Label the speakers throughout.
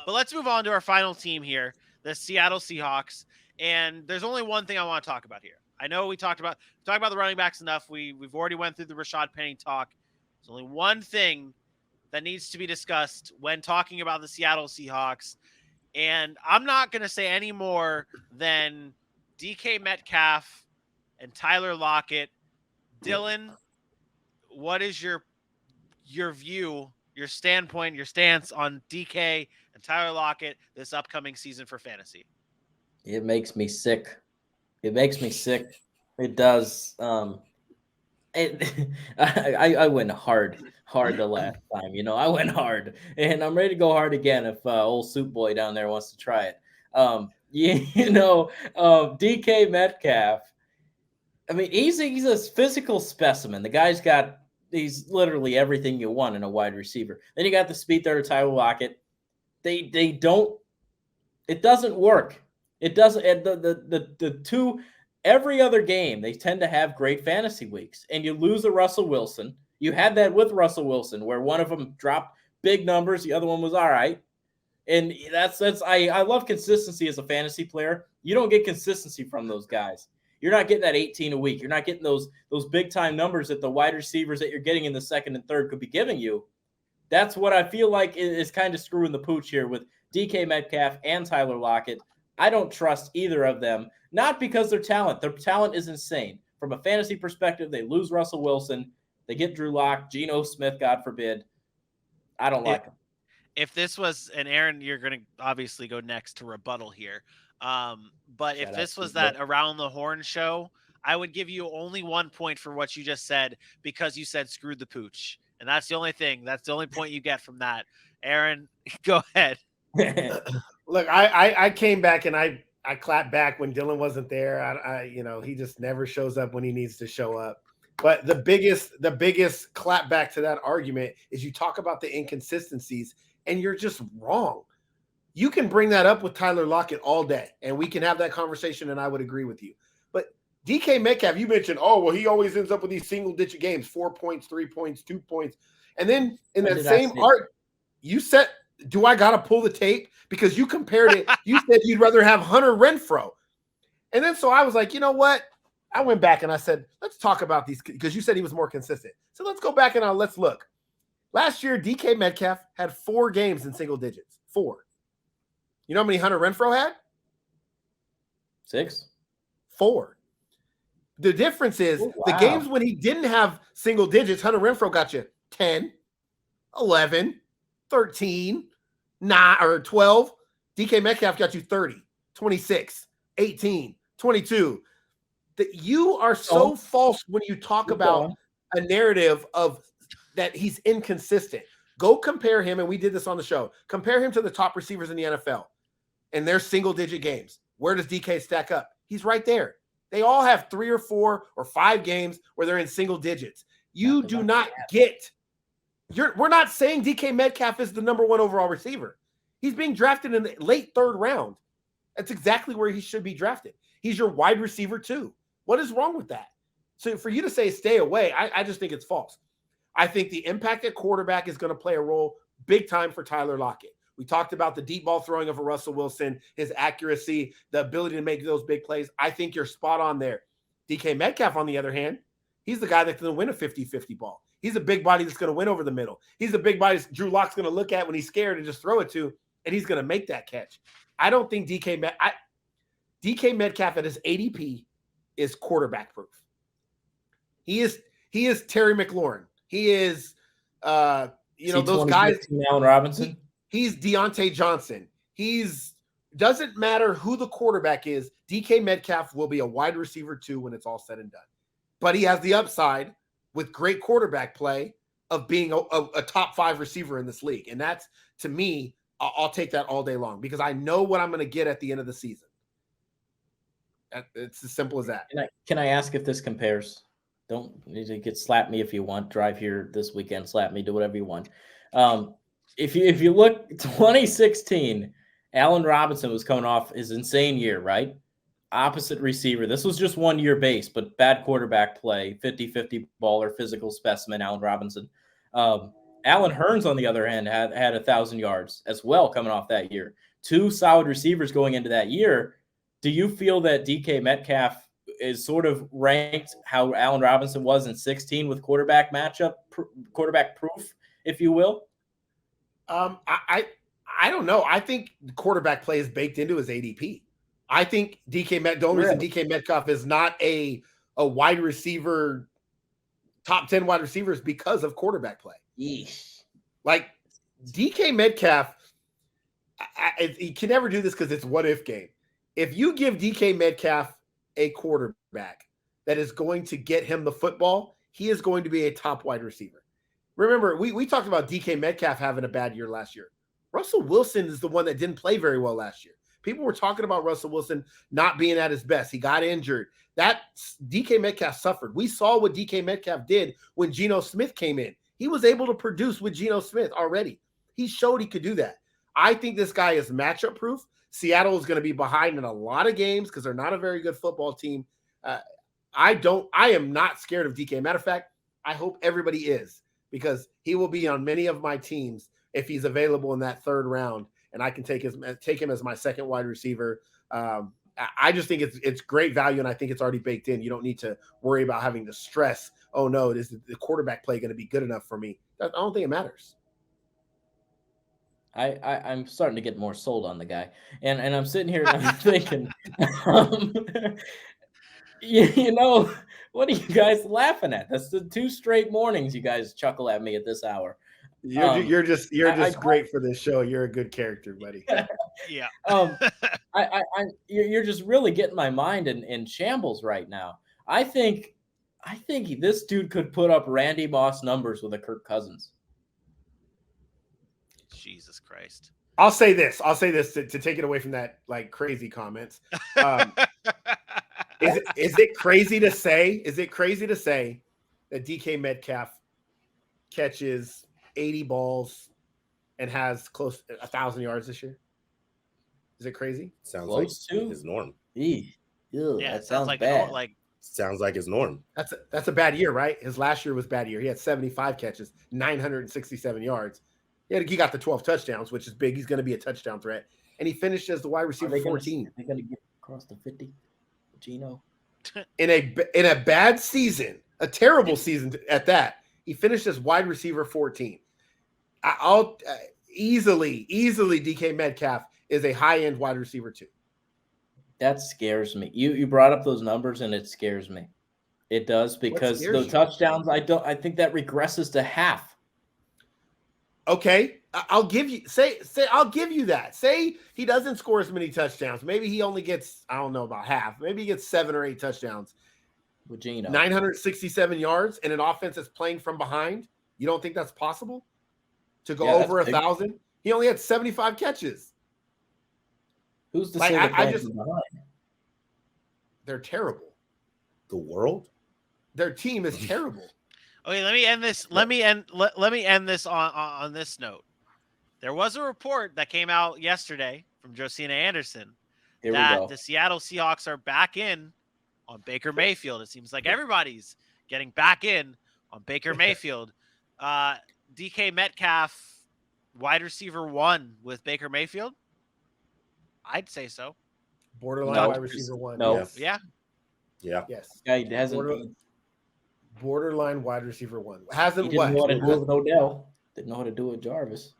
Speaker 1: But let's move on to our final team here, the Seattle Seahawks. And there's only one thing I want to talk about here. I know we talked about the running backs enough. We've already went through the Rashaad Penny talk. There's only one thing that needs to be discussed when talking about the Seattle Seahawks. And I'm not going to say any more than DK Metcalf and Tyler Lockett. Dylan, what is your view, your standpoint, your stance on DK and Tyler Lockett this upcoming season for fantasy?
Speaker 2: It makes me sick. It makes me sick. It does. I went hard the last time. I went hard, and I'm ready to go hard again if old Soup Boy down there wants to try it. DK Metcalf. I mean, he's a physical specimen. The guy's he's literally everything you want in a wide receiver. Then you got the speed there to Tyler Lockett. They don't. It doesn't work. It doesn't. The two. Every other game, they tend to have great fantasy weeks, and you lose a Russell Wilson. You had that with Russell Wilson, where one of them dropped big numbers, the other one was all right. And I love consistency as a fantasy player. You don't get consistency from those guys. You're not getting that 18 a week. You're not getting those big time numbers that the wide receivers that you're getting in the second and third could be giving you. That's what I feel like is kind of screwing the pooch here with DK Metcalf and Tyler Lockett. I don't trust either of them. Not because their talent. Their talent is insane. From a fantasy perspective, they lose Russell Wilson. They get Drew Lock, Geno Smith, God forbid. I don't like them.
Speaker 1: If this was, and Aaron, you're going to obviously go next to rebuttal here. But if this was that Around the Horn show, I would give you only 1 point for what you just said because you said screwed the pooch. And that's the only thing. That's the only point you get from that. Aaron, go ahead.
Speaker 3: Look, I came back and I clapped back when Dylan wasn't there. He just never shows up when he needs to show up. But the biggest clap back to that argument is you talk about the inconsistencies and you're just wrong. You can bring that up with Tyler Lockett all day and we can have that conversation and I would agree with you. But DK Metcalf, you mentioned, he always ends up with these single digit games, 4 points, 3 points, 2 points. And then in that same art, you said, do I got to pull the tape? Because you compared it. You said you'd rather have Hunter Renfrow. And then so I was like, you know what? I went back and I said, let's talk about these because you said he was more consistent. So let's go back and let's look. Last year, DK Metcalf had 4 games in single digits. 4. You know how many Hunter Renfrow had?
Speaker 2: 6.
Speaker 3: 4. The difference is the games when he didn't have single digits, Hunter Renfrow got you 10, 11, 13, 9 or 12. DK Metcalf got you 30, 26, 18, 22. That you are so false when you talk about a narrative of that he's inconsistent. Go compare him, and we did this on the show. Compare him to the top receivers in the NFL and their single-digit games. Where does DK stack up? He's right there. They all have 3 or 4 or 5 games where they're in single digits. You do not get – we're not saying DK Metcalf is the number 1 overall receiver. He's being drafted in the late 3rd round. That's exactly where he should be drafted. He's your wide receiver too. What is wrong with that? So for you to say stay away, I just think it's false. I think the impact at quarterback is going to play a role big time for Tyler Lockett. We talked about the deep ball throwing of a Russell Wilson, his accuracy, the ability to make those big plays. I think you're spot on there. DK Metcalf, on the other hand, he's the guy that's going to win a 50-50 ball. He's a big body that's going to win over the middle. He's a big body Drew Lock's going to look at when he's scared and just throw it to, and he's going to make that catch. I don't think DK Metcalf at his ADP is quarterback proof. He is Terry McLaurin. He is those guys.
Speaker 2: Allen Robinson.
Speaker 3: He's Deontay Johnson. Doesn't matter who the quarterback is. DK Metcalf will be a wide receiver too when it's all said and done. But he has the upside with great quarterback play of being a top 5 receiver in this league. And that's, to me, I'll take that all day long because I know what I'm going to get at the end of the season. It's as simple as that.
Speaker 2: Can I ask if this compares? Don't need to slap me if you want. Drive here this weekend, slap me, do whatever you want. If you look 2016, Allen Robinson was coming off his insane year, right? Opposite receiver. This was just 1 year base, but bad quarterback play, 50-50 baller, physical specimen, Allen Robinson. Allen Hurns, on the other hand, had 1,000 yards as well coming off that year. 2 solid receivers going into that year. Do you feel that DK Metcalf is sort of ranked how Allen Robinson was in 16 with quarterback proof, if you will?
Speaker 3: I don't know. I think the quarterback play is baked into his ADP. I think the only reason DK Metcalf is not a wide receiver, top 10 wide receiver is because of quarterback play.
Speaker 2: Yeesh.
Speaker 3: Like DK Metcalf, he can never do this because it's what if game. If you give DK Metcalf a quarterback that is going to get him the football, he is going to be a top wide receiver. Remember, we talked about DK Metcalf having a bad year last year. Russell Wilson is the one that didn't play very well last year. People were talking about Russell Wilson not being at his best. He got injured. That DK Metcalf suffered. We saw what DK Metcalf did when Geno Smith came in. He was able to produce with Geno Smith already. He showed he could do that. I think this guy is matchup proof. Seattle is going to be behind in a lot of games because they're not a very good football team. I am not scared of DK. Matter of fact, I hope everybody is, because he will be on many of my teams if he's available in that 3rd round, and I can take him as my second wide receiver. I just think it's great value, and I think it's already baked in. You don't need to worry about having to stress, oh no, is the quarterback play going to be good enough for me? I don't think it matters.
Speaker 2: I'm starting to get more sold on the guy, and I'm sitting here and I'm thinking, you know, what are you guys laughing at? That's the 2 straight mornings you guys chuckle at me at this hour.
Speaker 3: You're just great for this show. You're a good character, buddy.
Speaker 1: Yeah.
Speaker 2: You're just really getting my mind in shambles right now. I think this dude could put up Randy Moss numbers with a Kirk Cousins.
Speaker 1: Jesus Christ.
Speaker 3: I'll say this to take it away from that like crazy comments. Is it crazy to say? Is it crazy to say that DK Metcalf catches 80 balls and has close to 1,000 yards this year? Is it crazy?
Speaker 4: Sounds
Speaker 2: Close
Speaker 4: like
Speaker 2: to?
Speaker 4: his norm.
Speaker 2: Yeah, that sounds
Speaker 1: like
Speaker 2: bad.
Speaker 4: Sounds like his norm.
Speaker 3: That's a bad year, right? His last year was a bad year. He had 75 catches, 967 yards. He got the 12 touchdowns, which is big. He's going to be a touchdown threat. And he finished as the wide receiver 14.
Speaker 2: Are they going to get across the 50? Geno?
Speaker 3: In a bad season, a terrible season at that, he finished as wide receiver 14. I'll easily DK Metcalf is a high-end wide receiver too.
Speaker 2: That scares me. You brought up those numbers and it scares me. It does, because the touchdowns, I think that regresses to half.
Speaker 3: Okay, I'll give you I'll give you that. Say he doesn't score as many touchdowns. Maybe he only gets, I don't know, about half. Maybe he gets 7 or 8 touchdowns.
Speaker 2: With Geno.
Speaker 3: 967 yards and an offense that's playing from behind. You don't think that's possible? To go over 1,000? He only had 75 catches.
Speaker 2: Who's to say that behind?
Speaker 3: They're terrible.
Speaker 4: The world?
Speaker 3: Their team is terrible.
Speaker 1: Okay, let me end this. Let me end this on this note. There was a report that came out yesterday from Josina Anderson that the Seattle Seahawks are back in on Baker Mayfield. It seems like everybody's getting back in on Baker Mayfield. DK Metcalf, wide receiver 1 with Baker Mayfield? I'd say so.
Speaker 3: Borderline wide receiver 1.
Speaker 2: No.
Speaker 3: Yes.
Speaker 4: Yeah.
Speaker 3: Yes.
Speaker 2: Yeah, he hasn't.
Speaker 3: Borderline wide receiver 1.
Speaker 2: He
Speaker 3: Hasn't
Speaker 2: didn't know how to do it with Odell. Didn't know how to do it with Jarvis.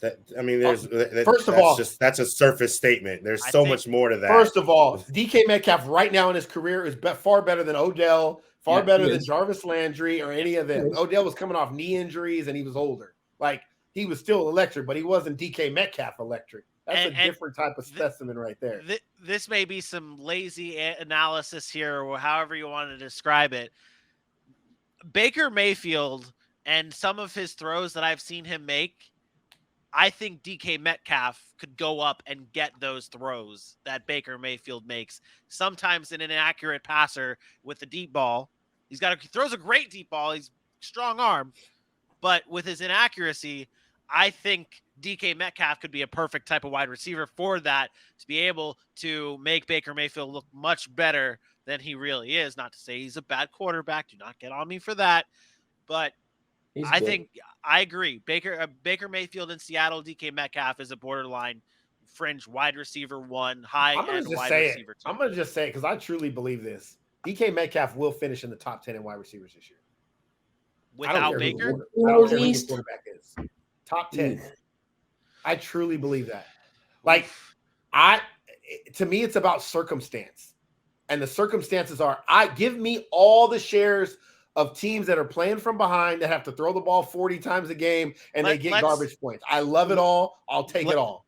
Speaker 3: First of all,
Speaker 4: that's a surface statement. There's so much more to that.
Speaker 3: First of all, DK Metcalf right now in his career is far better than Odell, far better than Jarvis Landry or any of them. Odell was coming off knee injuries and he was older. Like, he was still electric, but he wasn't DK Metcalf electric. That's a different type of specimen right there.
Speaker 1: This may be some lazy analysis here, or however you want to describe it. Baker Mayfield and some of his throws that I've seen him make, I think DK Metcalf could go up and get those throws that Baker Mayfield makes. Sometimes an inaccurate passer with the deep ball. He throws a great deep ball. He's strong arm, but with his inaccuracy, I think DK Metcalf could be a perfect type of wide receiver for that, to be able to make Baker Mayfield look much better than he really is. Not to say he's a bad quarterback. Do not get on me for that. But I think I agree. Baker Mayfield in Seattle, DK Metcalf is a borderline fringe wide receiver 1, high end wide receiver 2.
Speaker 3: I'm going to just say it because I truly believe this. DK Metcalf will finish in the top 10 in wide receivers this year.
Speaker 1: Without Baker?
Speaker 3: I don't care who the quarterback is. Top 10. I truly believe that. Like, to me, it's about circumstance. And the circumstances are, give me all the shares of teams that are playing from behind that have to throw the ball 40 times a game and they get garbage points. I love it all. I'll take it all.